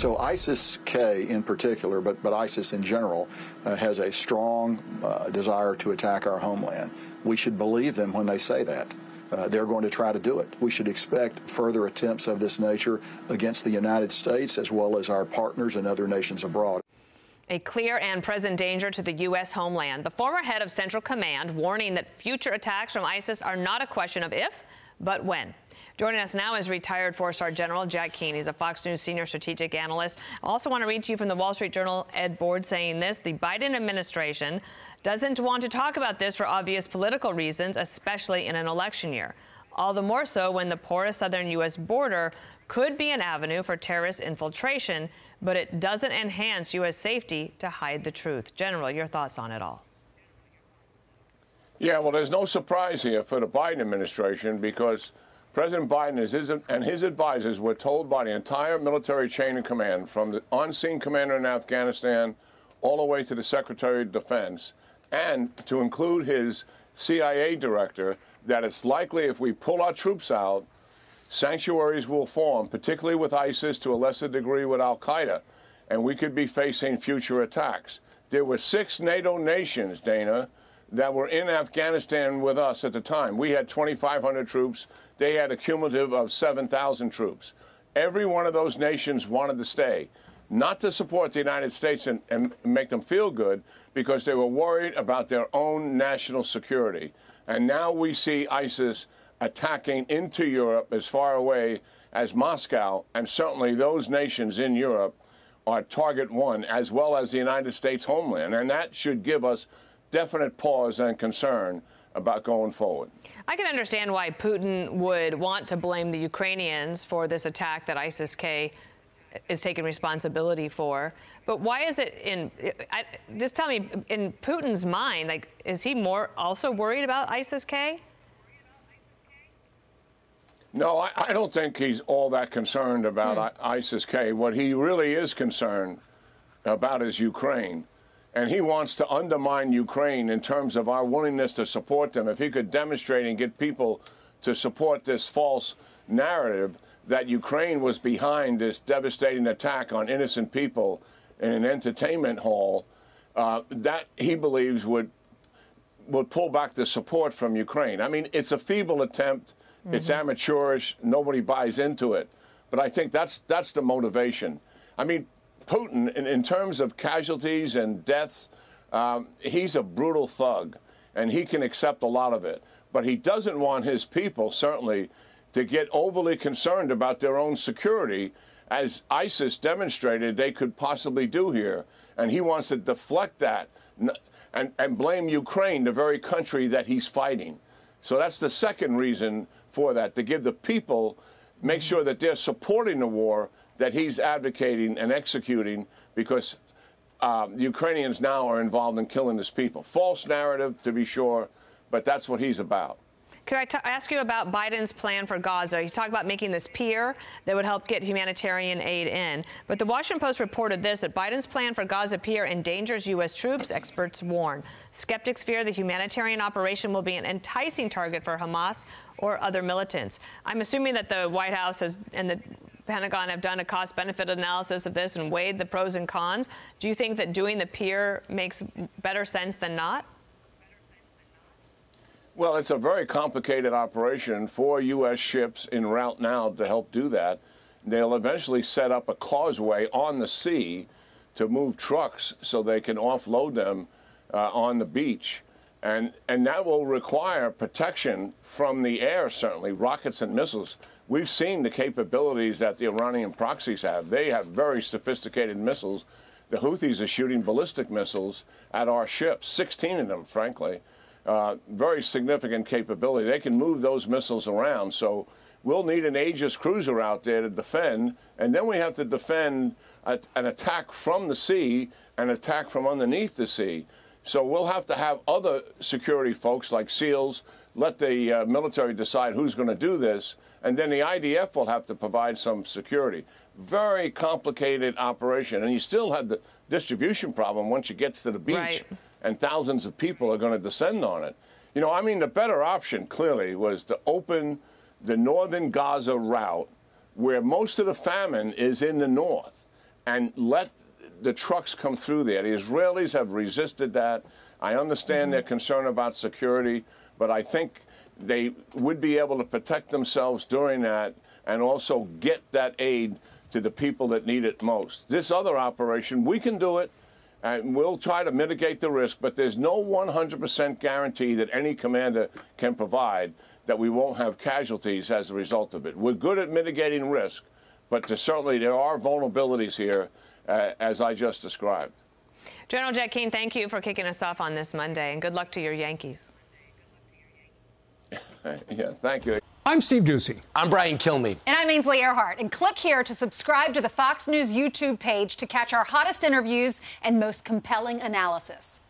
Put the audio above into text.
So ISIS-K in particular, but ISIS in general, has a strong desire to attack our homeland. We should believe them when they say that. They're going to try to do it. We should expect further attempts of this nature against the United States as well as our partners and other nations abroad. A clear and present danger to the U.S. homeland. The former head of Central Command warning that future attacks from ISIS are not a question of if, but when. Joining us now is retired four-star General Jack Keane. He's a Fox News senior strategic analyst. I also want to read to you from the Wall Street Journal, Ed Board, saying this: the Biden administration doesn't want to talk about this for obvious political reasons, especially in an election year. All the more so when the porous southern U.S. border could be an avenue for terrorist infiltration, but it doesn't enhance U.S. safety to hide the truth. General, your thoughts on it all? Yeah, well, there's no surprise here for the Biden administration because President Biden and his advisors were told by the entire military chain of command, from the on-scene commander in Afghanistan all the way to the Secretary of Defense, and to include his CIA director, that it's likely if we pull our troops out, sanctuaries will form, particularly with ISIS, to a lesser degree with al-Qaeda, and we could be facing future attacks. There were 6 NATO nations, Dana, that were in Afghanistan with us at the time. We had 2,500 troops. They had a cumulative of 7,000 troops. Every one of those nations wanted to stay, not to support the United States and make them feel good, because they were worried about their own national security. And now we see ISIS attacking into Europe as far away as Moscow, and certainly those nations in Europe are target one, as well as the United States homeland. And that should give us definite pause and concern about going forward. I can understand why Putin would want to blame the Ukrainians for this attack that ISIS-K is taking responsibility for. But why is it just tell me, in Putin's mind, like, is he also worried about ISIS-K? No, I don't think he's all that concerned about ISIS-K. What he really is concerned about is Ukraine. And he wants to undermine Ukraine in terms of our willingness to support them. If he could demonstrate and get people to support this false narrative that Ukraine was behind this devastating attack on innocent people in an entertainment hall, that he believes would pull back the support from Ukraine. I mean, it's a feeble attempt. It's amateurish. Nobody buys into it. But I think that's the motivation. I mean, Putin, in terms of casualties and deaths, he's a brutal thug, and he can accept a lot of it. But he doesn't want his people, certainly, to get overly concerned about their own security, as ISIS demonstrated they could possibly do here. And he wants to deflect that and blame Ukraine, the very country that he's fighting. So that's the second reason for that, to give the people, make sure that they're supporting the war that he's advocating and executing, because the Ukrainians now are involved in killing his people. False narrative, to be sure, but that's what he's about. Could I ask you about Biden's plan for Gaza? He talked about making this pier that would help get humanitarian aid in. But the Washington Post reported this, that Biden's plan for Gaza pier endangers U.S. troops, experts warn. Skeptics fear the humanitarian operation will be an enticing target for Hamas or other militants. I'm assuming that the White House and the Pentagon have done a cost-benefit analysis of this and weighed the pros and cons. Do you think that doing the pier makes better sense than not? Well, it's a very complicated operation. 4 U.S. ships en route now to help do that. They'll eventually set up a causeway on the sea to move trucks so they can offload them on the beach. And that will require protection from the air, certainly, rockets and missiles. We've seen the capabilities that the Iranian proxies have. They have very sophisticated missiles. The Houthis are shooting ballistic missiles at our ships, 16 of them, frankly. Very significant capability. They can move those missiles around. So we'll need an Aegis cruiser out there to defend, and then we have to defend an attack from the sea, an attack from underneath the sea. So we'll have to have other security folks like SEALs, let the military decide who's going to do this, and then the IDF will have to provide some security. Very complicated operation, and you still have the distribution problem once it gets to the beach. Right. And thousands of people are going to descend on it. You know, I mean, the better option, clearly, was to open the northern Gaza route, where most of the famine is in the north. and let the trucks come through there. The Israelis have resisted that. I understand their concern about security, but I think they would be able to protect themselves during that and also get that aid to the people that need it most. This other operation, we can do it, and we'll try to mitigate the risk, but there's no 100% guarantee that any commander can provide that we won't have casualties as a result of it. We're good at mitigating risk, but certainly there are vulnerabilities here, as I just described. General Jack Keane, thank you for kicking us off on this Monday, and good luck to your Yankees. Yeah, thank you. I'm Steve Ducey. I'm Brian Kilmeade. And I'm Ainsley Earhart. And click here to subscribe to the Fox News YouTube page to catch our hottest interviews and most compelling analysis.